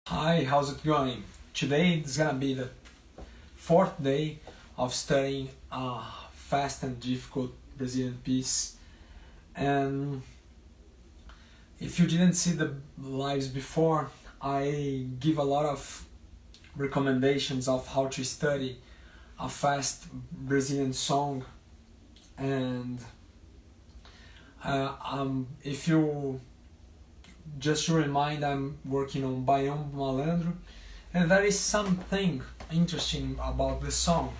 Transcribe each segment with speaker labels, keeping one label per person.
Speaker 1: Hi, how's it going? Today is gonna be the fourth day of studying a fast and difficult Brazilian piece. And if you didn't see the lives before, I give a lot of recommendations of how to study a fast Brazilian song. And if you just to remind, I'm working on Baião Malandro, and there is something interesting about this song.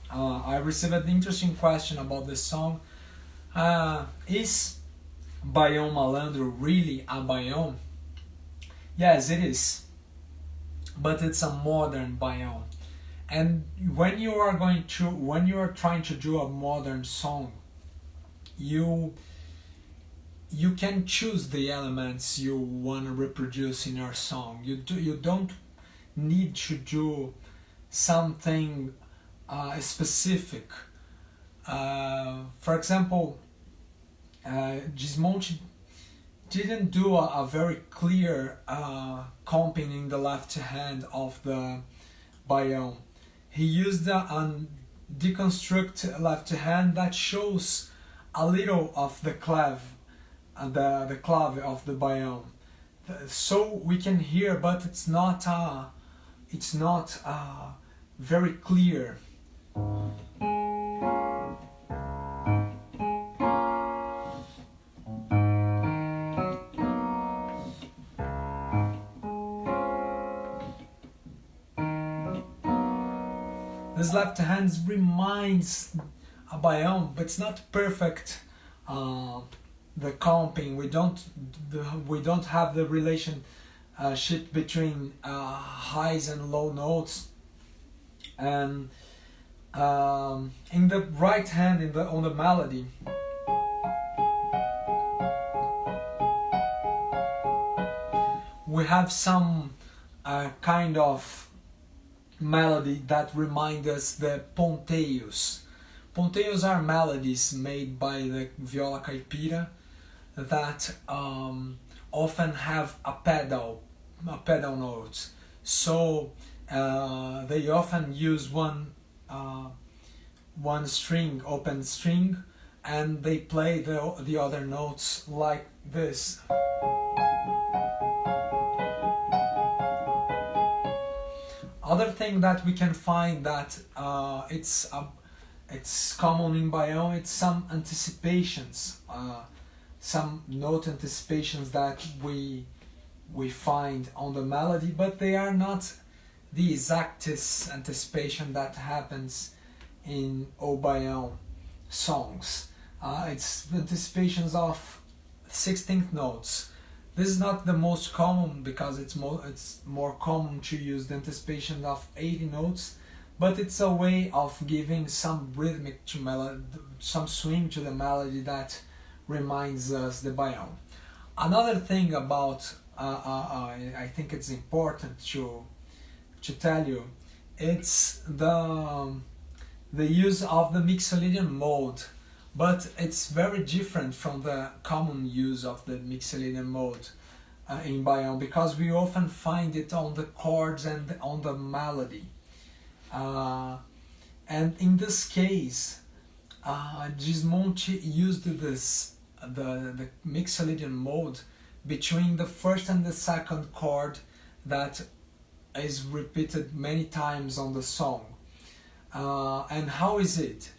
Speaker 1: I received an interesting question about this song. Is Baião Malandro really a Baião? Yes, it is, but it's a modern Baião. And when you are trying to do a modern song, you you can choose the elements you want to reproduce in your song. You don't need to do something specific. For example, Gismonti didn't do a very clear comping in the left hand of the Baião. He used a deconstruct left hand that shows a little of the clave, the clave of the Baião, so we can hear, but it's not very clear. This left hand reminds a Baião, but it's not perfect. The comping, we don't have the relationship between highs and low notes. And in the right hand, on the melody, we have some kind of melody that remind us the ponteios. Ponteios are melodies made by the viola caipira that often have a pedal note. So they often use one string, open string, and they play the other notes like this. Other thing that we can find that it's common in Baião, it's some anticipations, some note anticipations that we find on the melody, but they are not the exactest anticipation that happens in O Baião songs. It's anticipations of 16th notes. This is not the most common because it's more common to use the anticipation of 80 notes, but it's a way of giving some rhythmic to melody, some swing to the melody that reminds us the Baião. Another thing about I think it's important to tell you, it's the use of the Mixolydian mode, but it's very different from the common use of the Mixolydian mode in Baião, because we often find it on the chords and on the melody. And in this case, Gismonti used the Mixolydian mode between the first and the second chord that is repeated many times on the song. And how is it?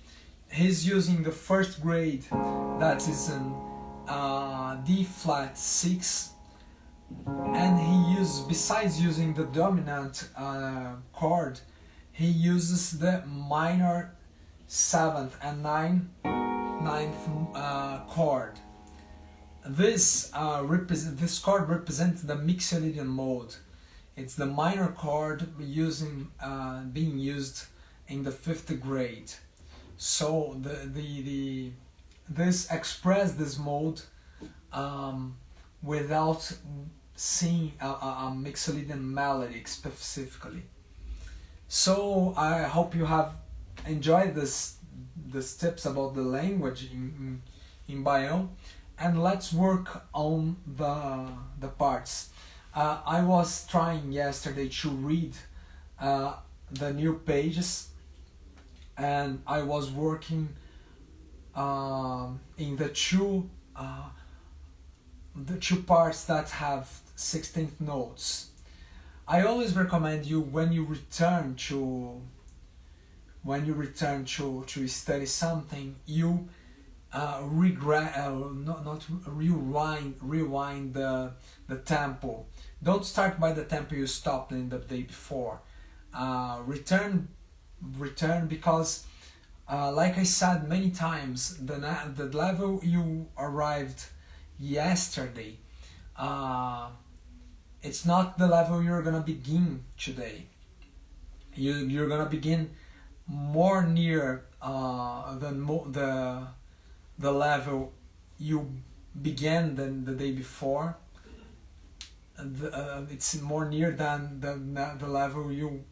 Speaker 1: He's using the first grade, that is an D flat 6, and he uses, besides using the dominant chord, he uses the minor 7th and 9th chord. This chord represents the Mixolydian mode. It's the minor chord being used in the 5th grade. So this express this mode without seeing a Mixolydian melody specifically. So I hope you have enjoyed these tips about the language in Baião, and let's work on the parts. I was trying yesterday to read the new pages, and I was working in the two parts that have 16th notes. I always recommend you when you return to study something, you not rewind the tempo. Don't start by the tempo you stopped in the day before. Return because like I said many times, the level you arrived yesterday, it's not the level you're gonna begin today. You're gonna begin more near the level you began than the day before. It's more near than the level you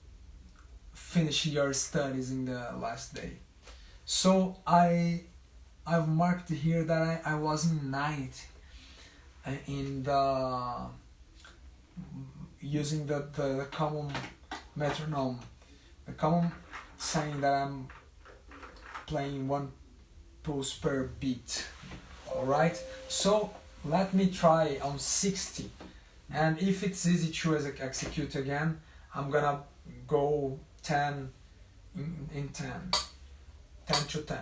Speaker 1: finish your studies in the last day. So I've marked here that I was in 90 in the using the common metronome. The common saying that I'm playing one pulse per beat. Alright, so let me try on 60, and if it's easy to execute again, I'm gonna go 10 in 10 to 10.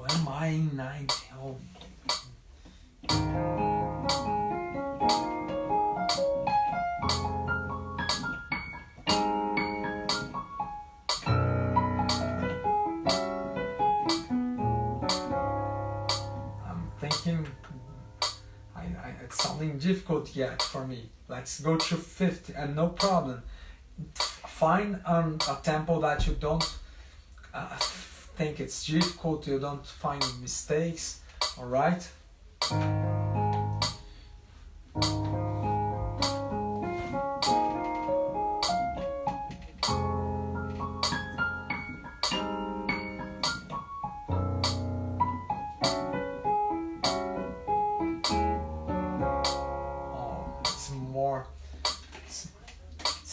Speaker 1: Am I in 90? Oh. I'm thinking it's something difficult yet for me. Let's go to 50 and no problem. Find a tempo that you don't think it's difficult, you don't find mistakes, alright?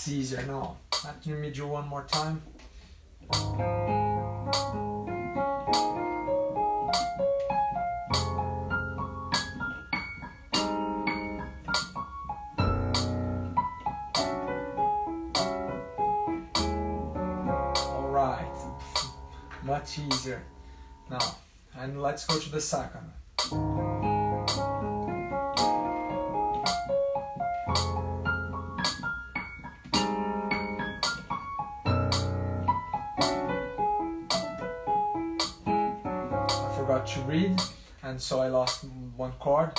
Speaker 1: It's easier now. Let me do one more time. Alright, much easier now. And let's go to the second. Forgot to read, and so I lost one chord.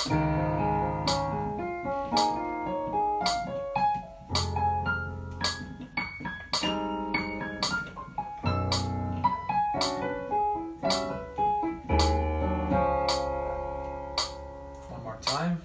Speaker 1: One more time.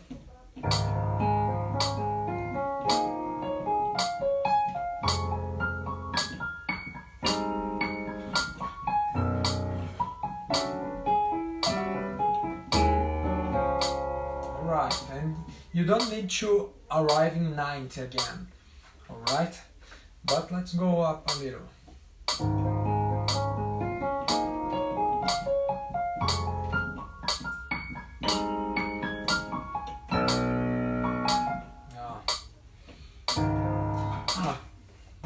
Speaker 1: Right, and you don't need to arrive in 90 again, alright? But let's go up a little.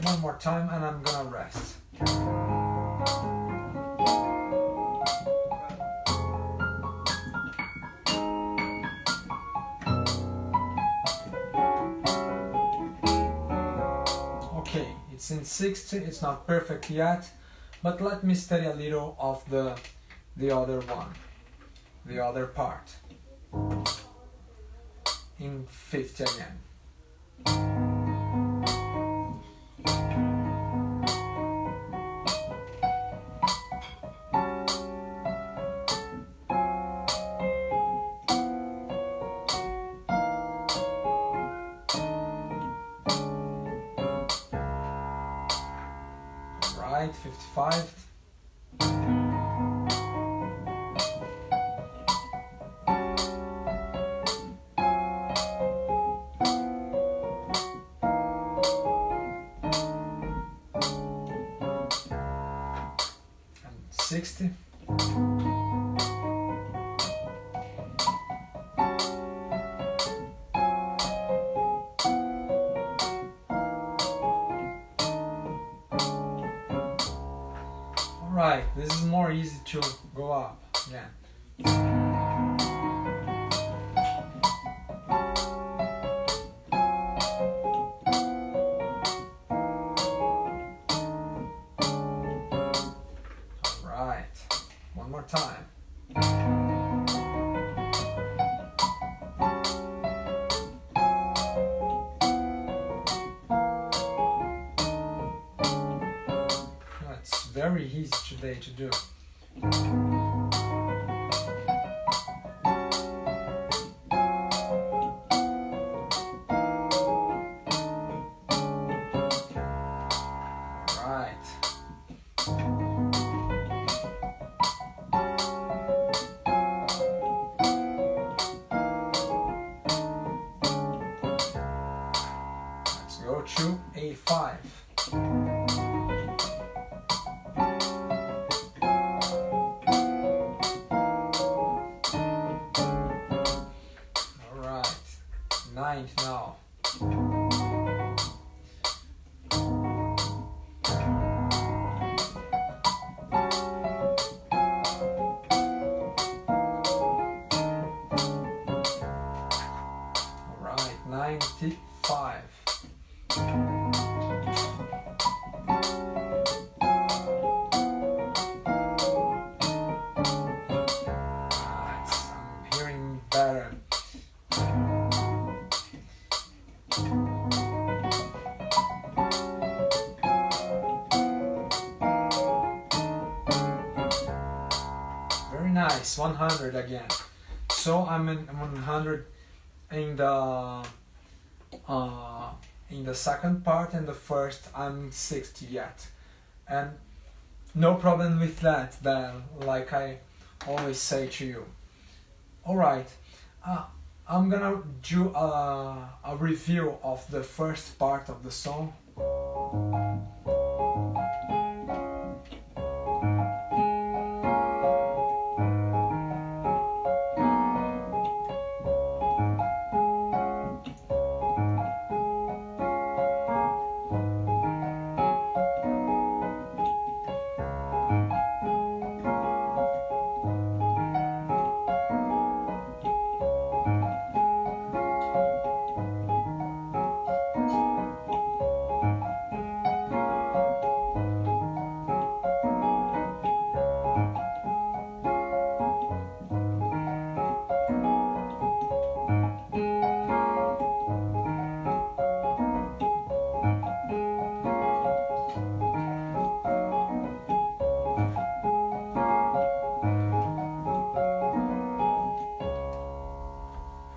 Speaker 1: One more time and I'm gonna rest. Okay, it's in 60, it's not perfect yet, but let me study a little of the other one, the other part, in 50 again. right, 55. And 60. Right, this is more easy to go up again. Alright, one more time. It's very easy today to do. Right. Let's go to A5. Ninth now. Alright, 95. I'm hearing better. Very nice, 100 again. So I'm in 100 in the second part, and the first I'm 60 yet, and no problem with that. Then, like I always say to you. All right, I'm gonna do a review of the first part of the song.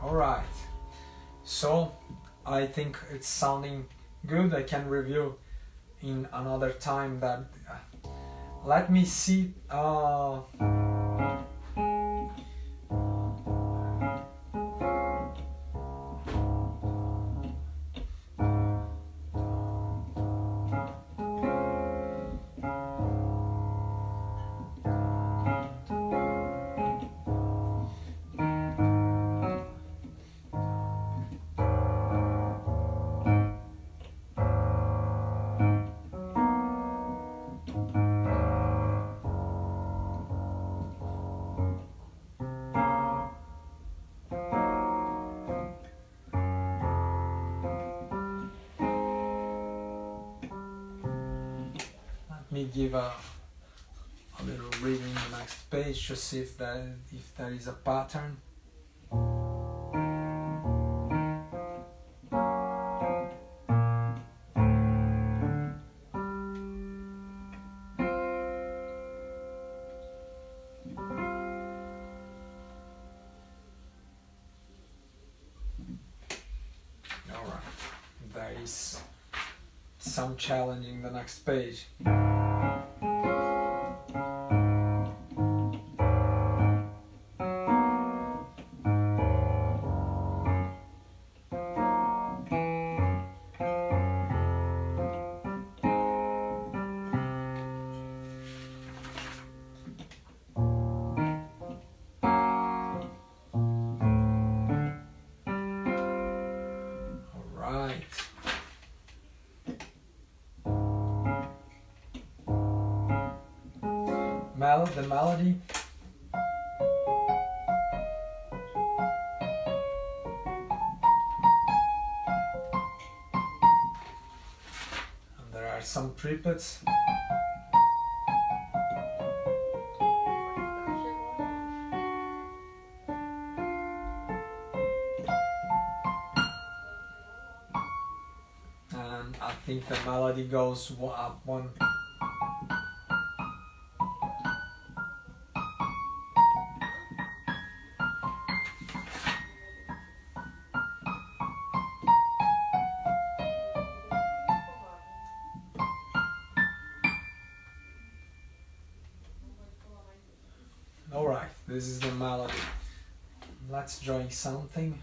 Speaker 1: Alright, so I think it's sounding good. I can review in another time that let me see me give a little reading the next page to see if there is a pattern. Alright, there is some challenge in the next page. Right. The melody. And there are some triplets. And I think the melody goes up one. Alright, this is the melody. Let's join something.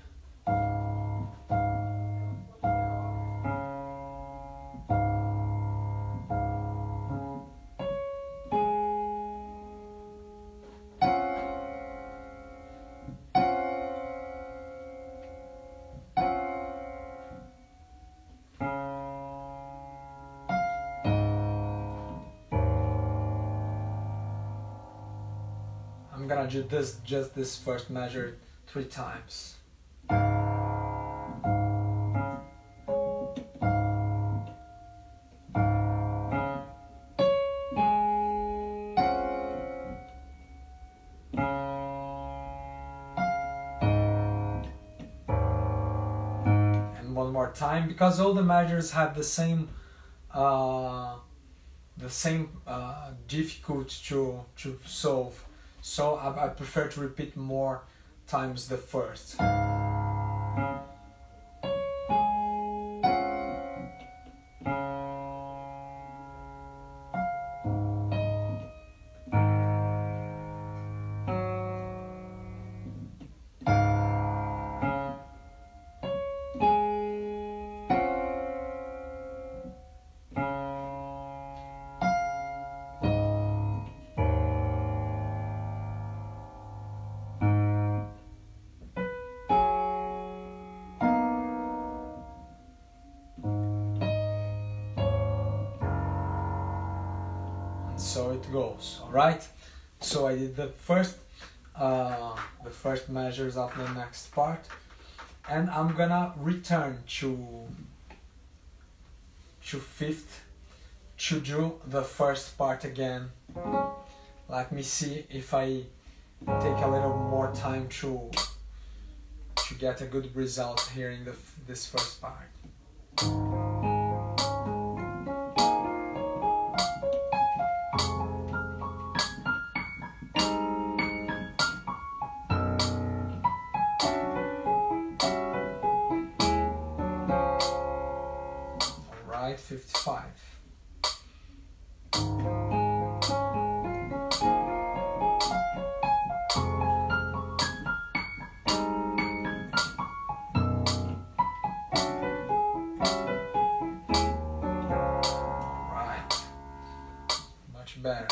Speaker 1: I'm gonna do just this first measure 3 times. And one more time, because all the measures have the same difficult to solve. So I prefer to repeat more times the first. So it goes, all right? So I did the first measures of the next part, and I'm gonna return to fifth to do the first part again. Let me see if I take a little more time to get a good result here in this first part. Alright, 55. Better.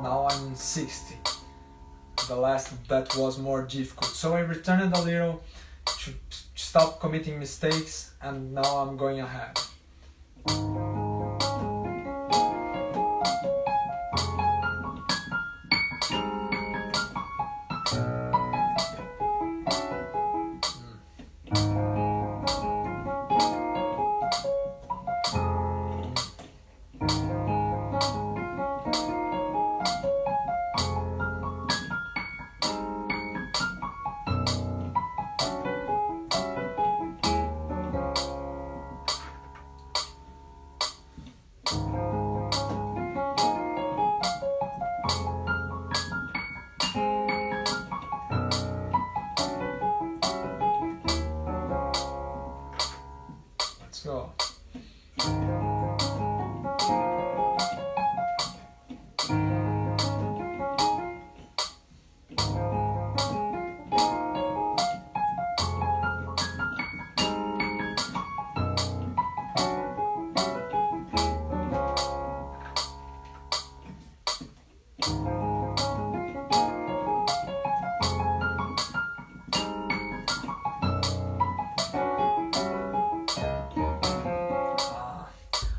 Speaker 1: Now I'm in 60. The last that was more difficult. So I returned a little to stop committing mistakes, and now I'm going ahead.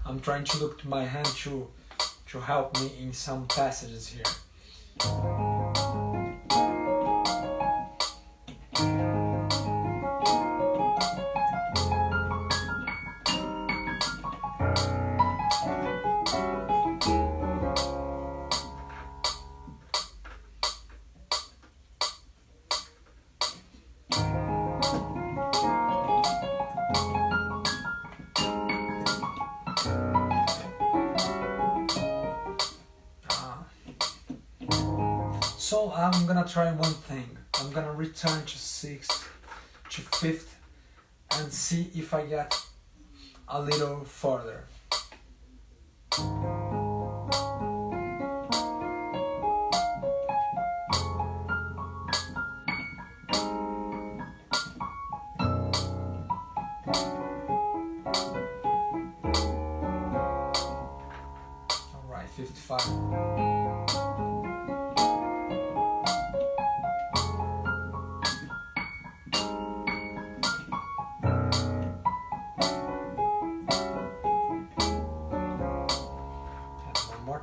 Speaker 1: I'm trying to look to my hand to help me in some passages here. So I'm gonna try one thing. I'm gonna return to 6th, to 5th, and see if I get a little further. Alright, 55.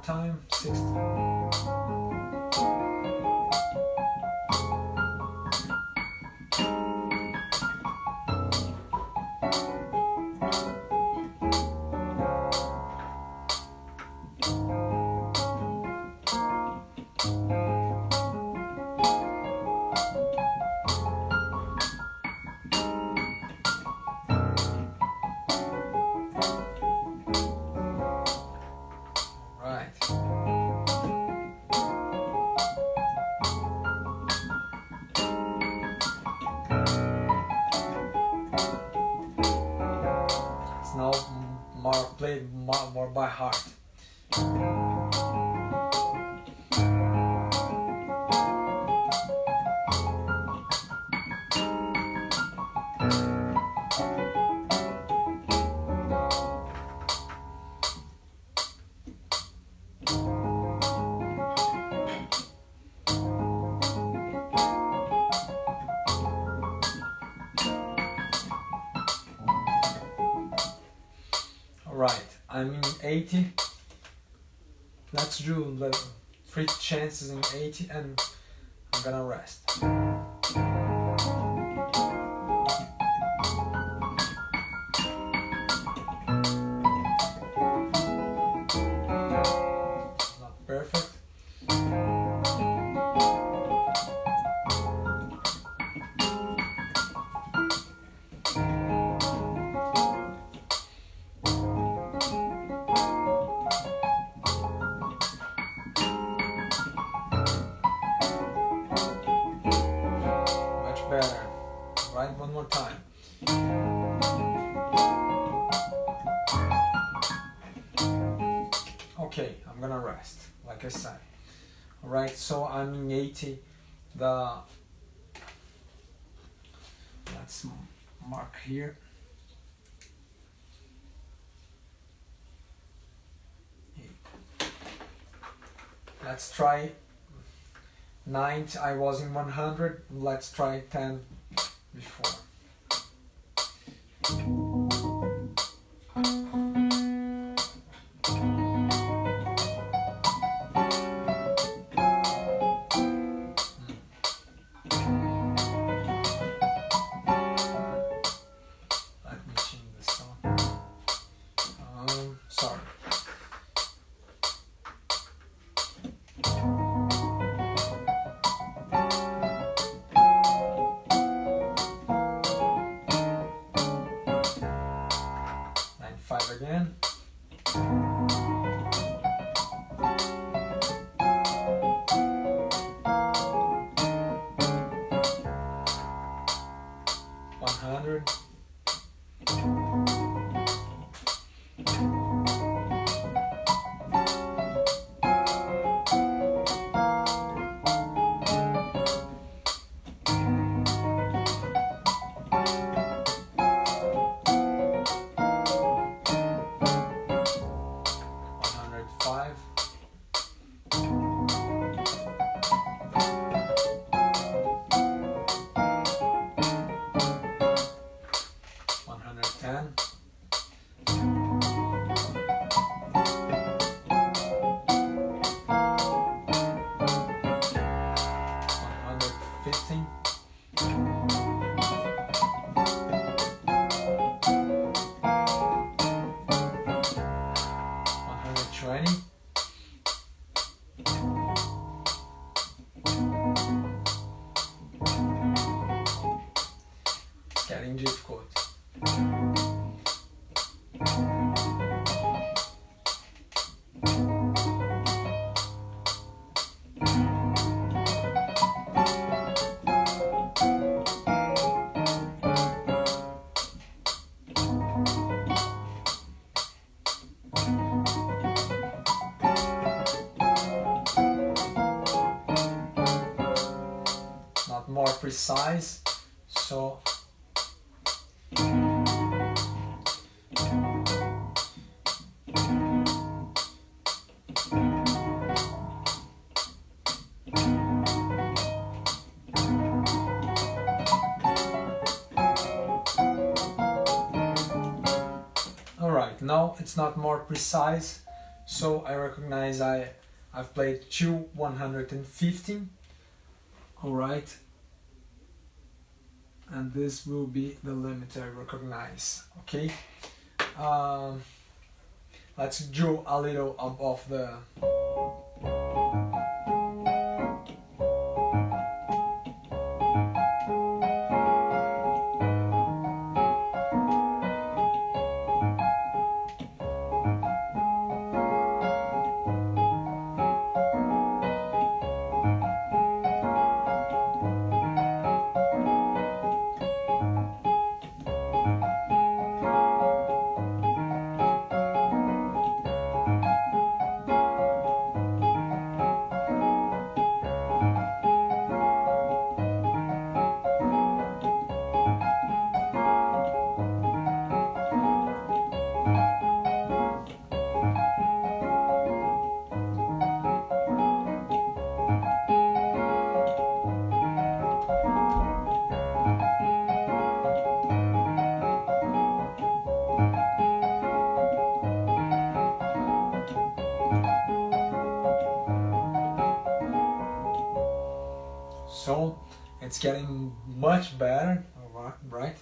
Speaker 1: Time, 60. Now played more by heart. Right, I'm in 80. Let's do the 3 chances in 80 and I'm gonna rest. Not perfect. Better. Right, one more time. Okay, I'm gonna rest, like I said. Alright, so I'm in 80. Let's mark here. 8. Let's try 90, I was in 100, let's try 10 before. Let me change the song. Sorry. Again. $100. 20. It's getting difficult. More precise, so alright, now it's not more precise, so I recognize I've played two 115. Alright, and this will be the limit I recognize. Okay, let's do a little above the so it's getting much better. All right.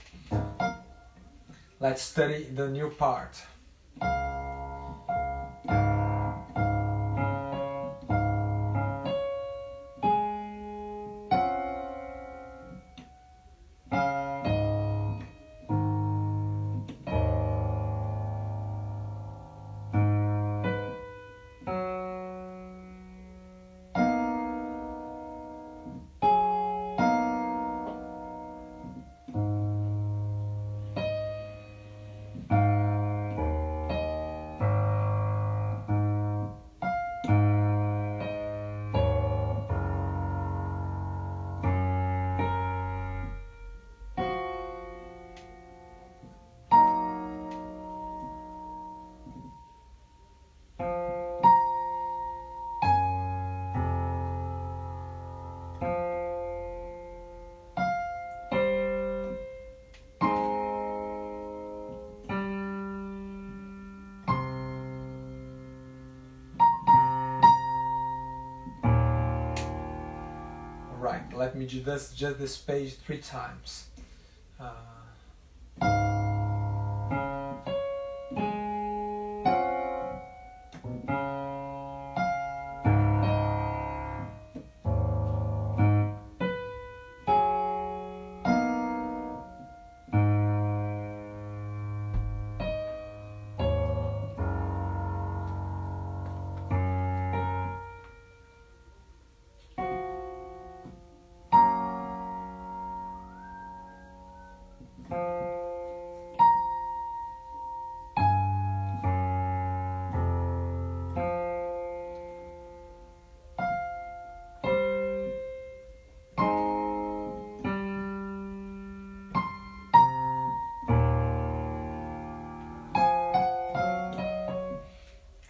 Speaker 1: Let's study the new part. Right, let me do this, just this page 3 times.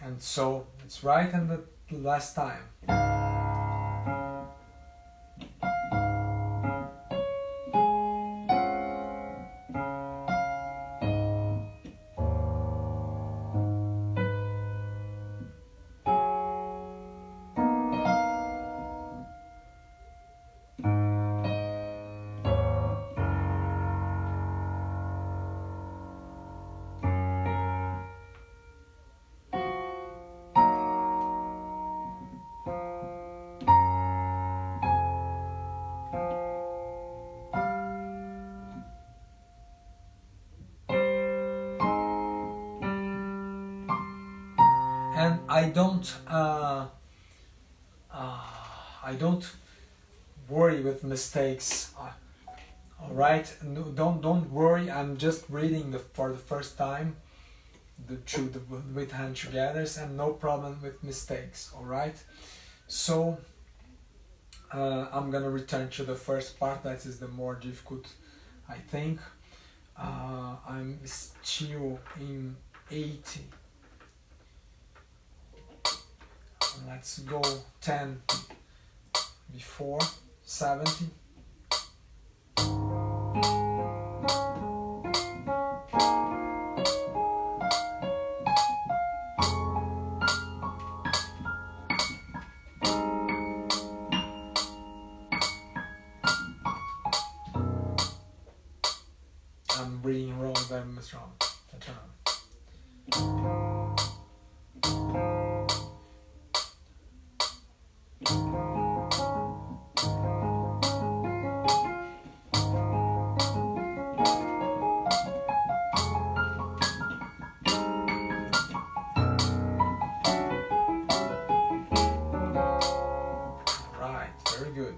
Speaker 1: And so it's right, and the last time. and I don't worry with mistakes. All right, no, don't worry. I'm just reading for the first time with hand togethers, and no problem with mistakes. All right, so I'm gonna return to the first part. That is the more difficult, I think. I'm still in 80. Let's go 10 before 70. I'm reading wrong, very much wrong. Turn on. Right, very good.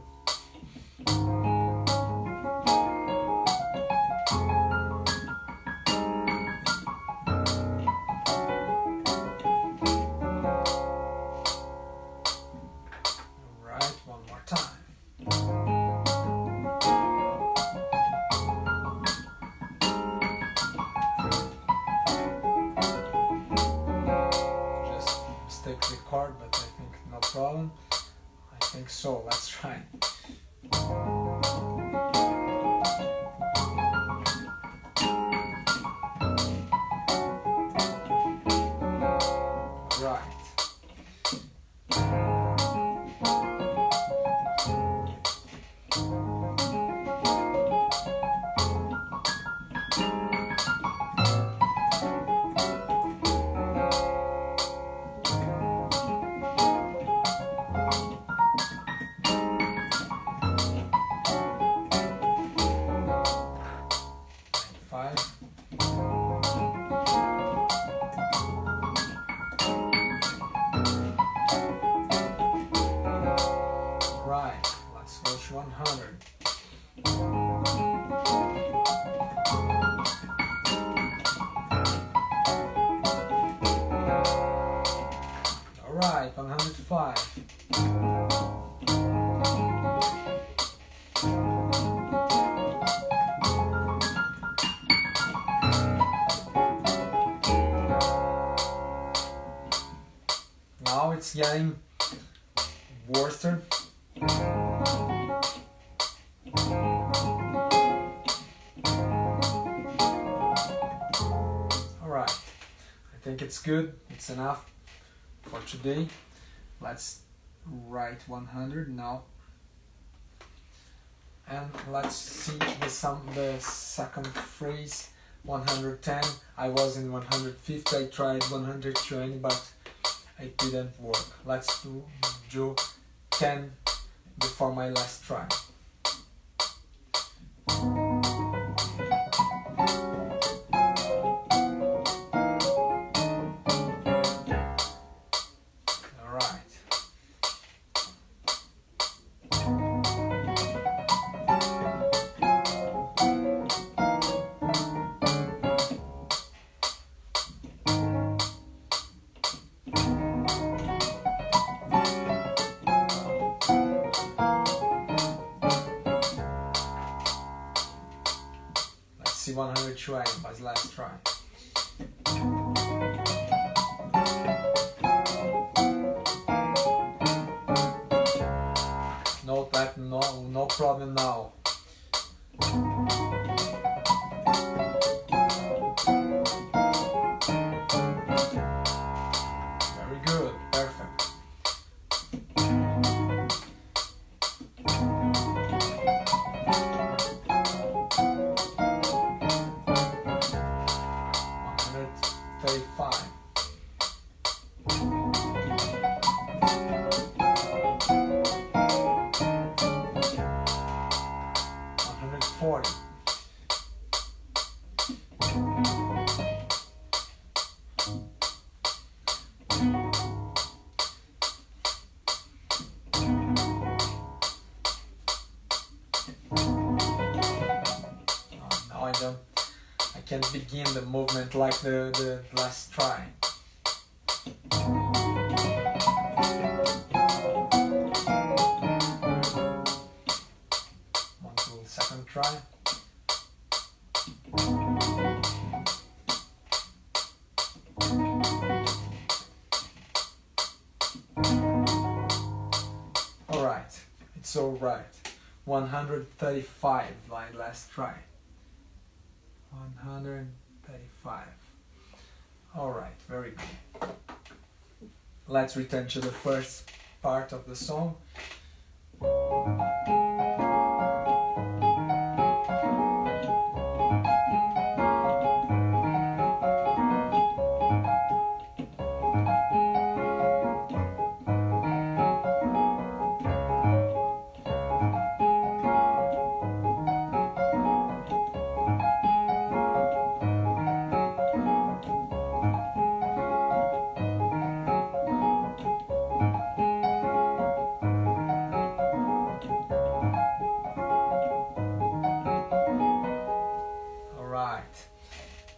Speaker 1: Chord, but I think no problem. I think so. Let's try. Right. Right, let's go to 100. All right, 105. Now it's getting worse. Alright, I think it's good, it's enough for today. Let's write 100 now. And let's see the second phrase, 110. I was in 150, I tried 120, but it didn't work. Let's do 10 before my last try. See 120 by the last try. Note that no problem now. Very good, perfect. can begin the movement like the last try. One full second try. Alright, it's alright. 135, my last try. 135. Alright, very good. Let's return to the first part of the song.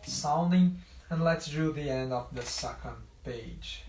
Speaker 1: Sounding, and let's do the end of the second page.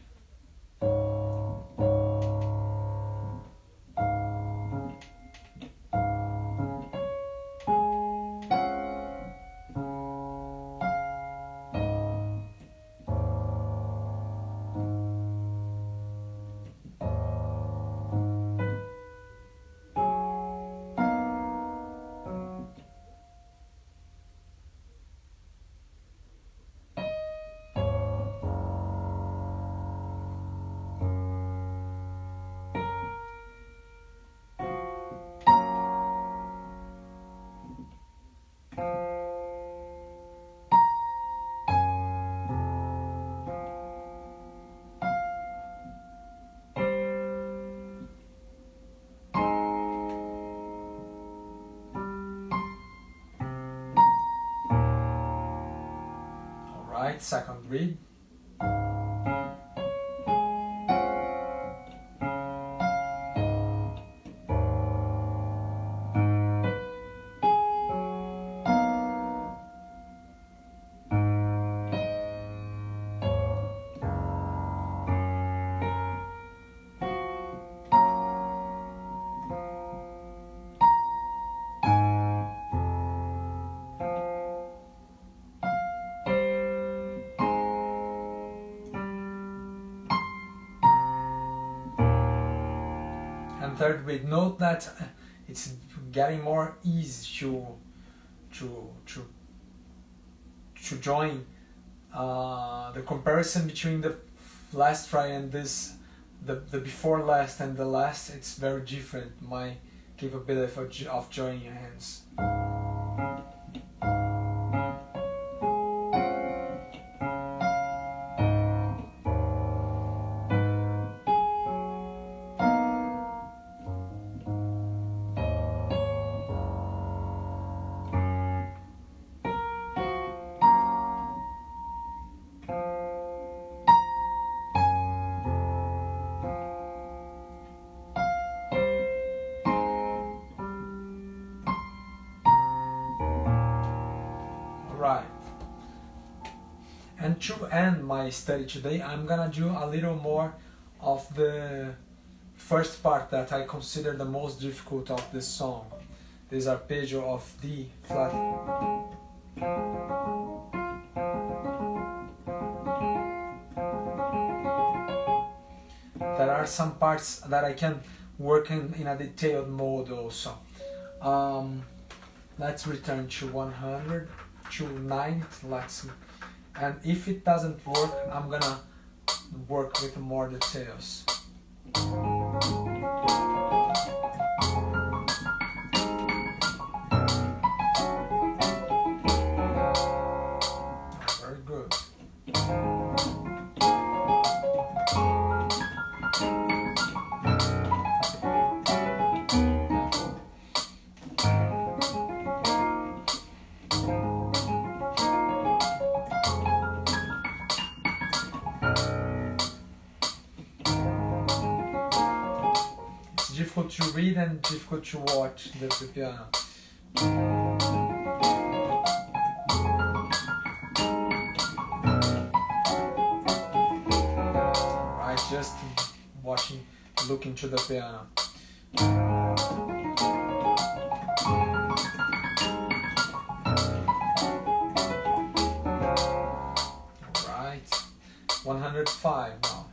Speaker 1: Alright, second read. And third read. Note that it's getting more easy to join the comparison between the last try and this, the before last and the last. It's very different, my capability of joining hands. Right. And to end my study today, I'm gonna do a little more of the first part that I consider the most difficult of this song. This arpeggio of D flat. There are some parts that I can work in a detailed mode also. Let's return to 100. To 9th, and if it doesn't work, I'm gonna work with more details. Very good. Difficult to read and difficult to watch the piano. just looking to the piano. Alright, 105 now.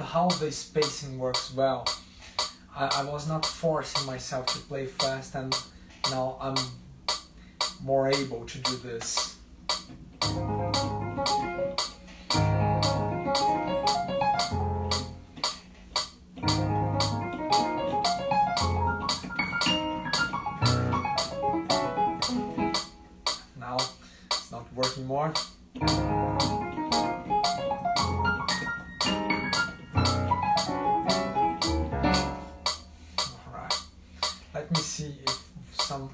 Speaker 1: How the spacing works well. I was not forcing myself to play fast, and now I'm more able to do this. Now it's not working more. Let me see if some.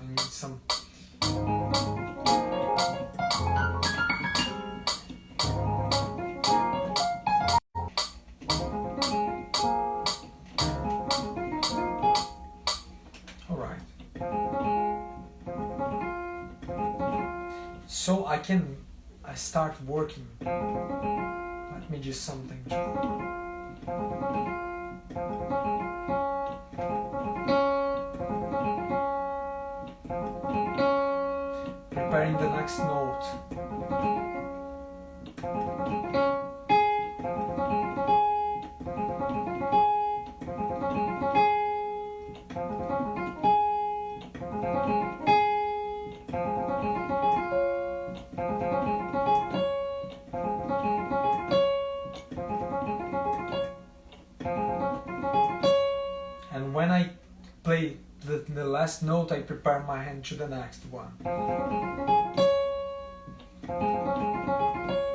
Speaker 1: All right. So I start working. Let me do something. Preparing the next note. And when I play the last note, I prepare my hand to the next one.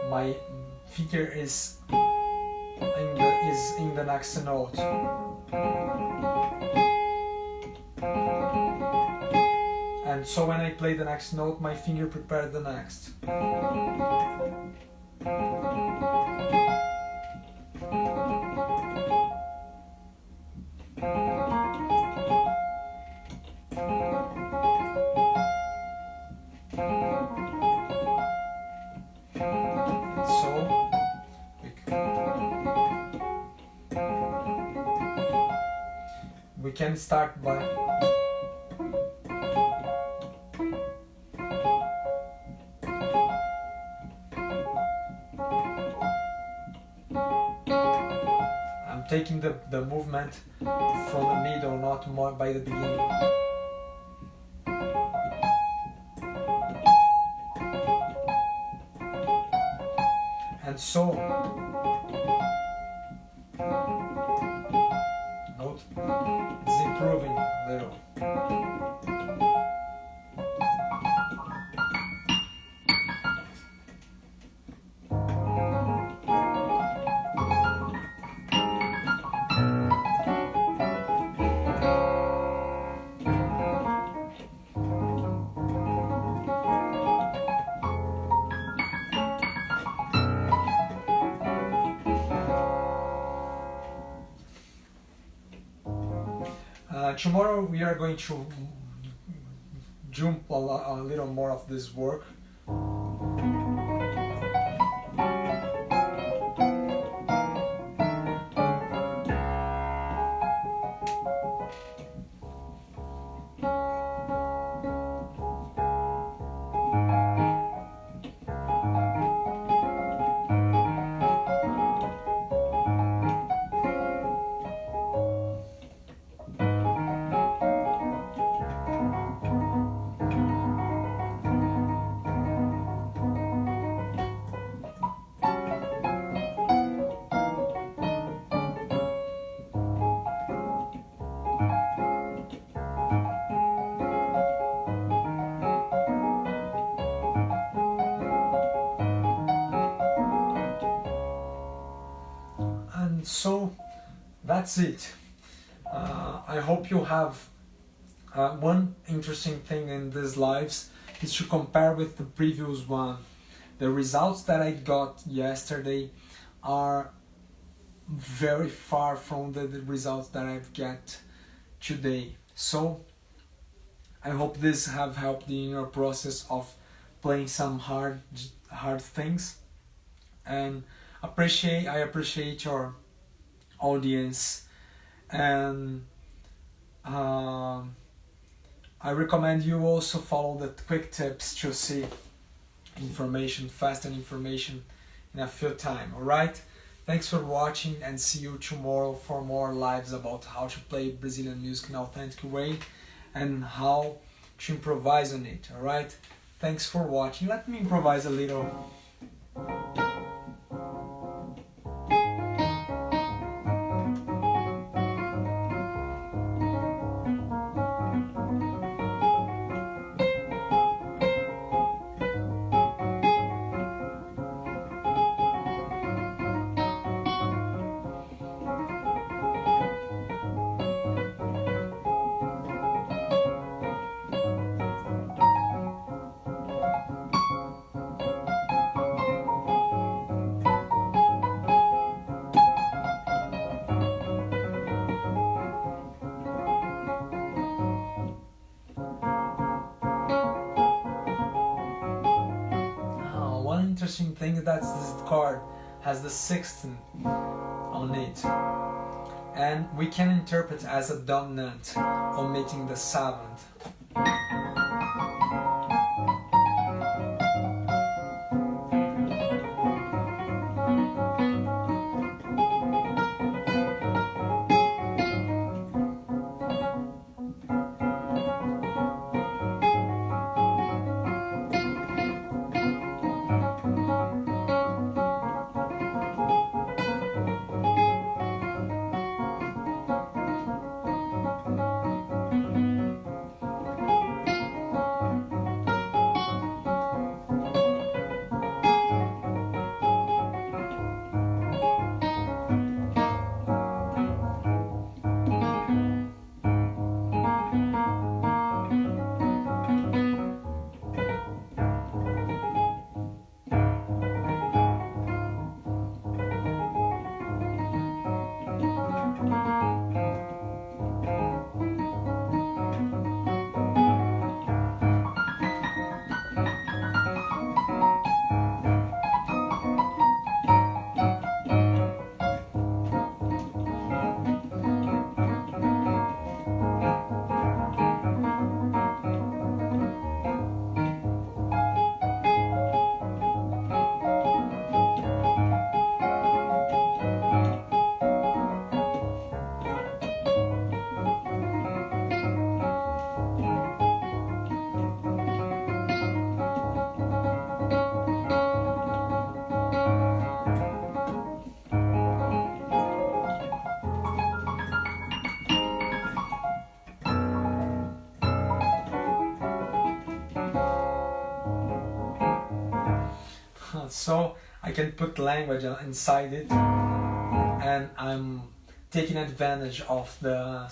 Speaker 1: My finger is in the next note. And so when I play the next note, my finger prepares the next. We can start by I'm taking the movement from the middle, not more by the beginning. And so note it's improving a little. Tomorrow we are going to jump a little more of this work. So that's it. I hope you have one interesting thing in these lives is to compare with the previous one. The results that I got yesterday are very far from the results that I've got today. So I hope this have helped in your process of playing some hard things, and I appreciate your audience, and I recommend you also follow the quick tips to see fast information in a few time. Alright? Thanks for watching, and see you tomorrow for more lives about how to play Brazilian music in an authentic way and how to improvise on it. Alright? Thanks for watching. Let me improvise a little. Interesting thing is that this chord has the sixth on it, and we can interpret as a dominant, omitting the seventh. So I can put language inside it, and I'm taking advantage of the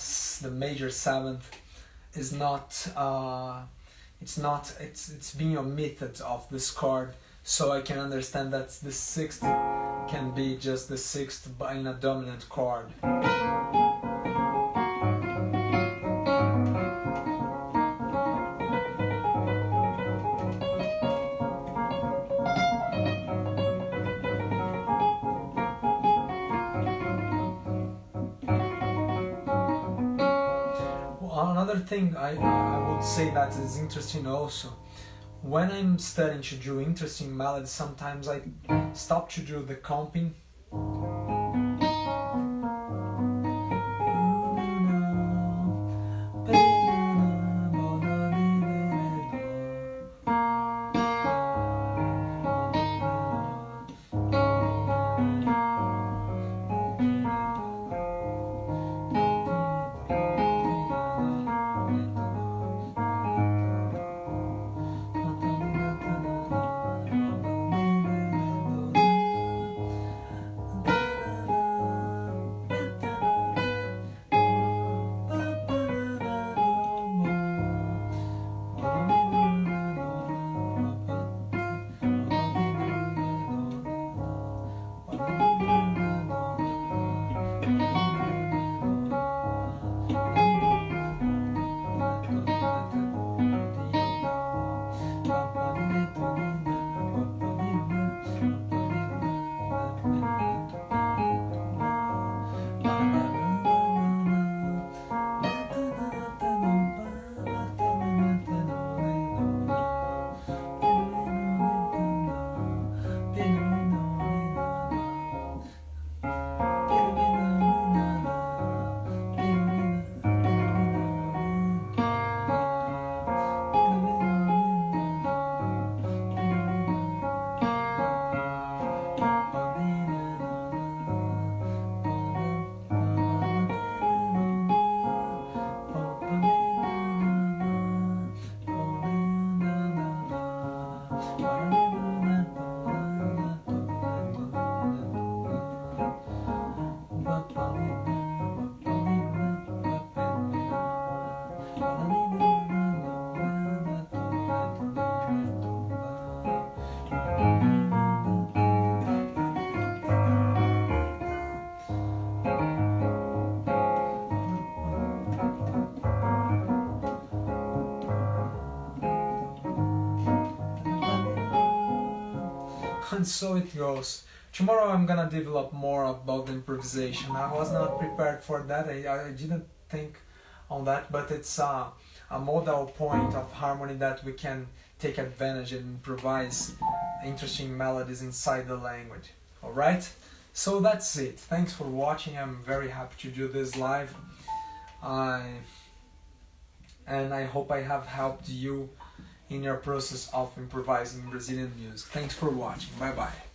Speaker 1: major seventh is not it's being omitted of this chord, so I can understand that the sixth can be just the sixth but in a dominant chord. Another thing I would say that is interesting also, when I'm studying to do interesting melodies, sometimes I stop to do the comping. And so it goes. Tomorrow I'm gonna develop more about the improvisation. I was not prepared for that. I didn't think on that, but it's a modal point of harmony that we can take advantage and improvise interesting melodies inside the language. Alright? So that's it. Thanks for watching. I'm very happy to do this live. And I hope I have helped you in your process of improvising Brazilian music. Thanks for watching. Bye bye.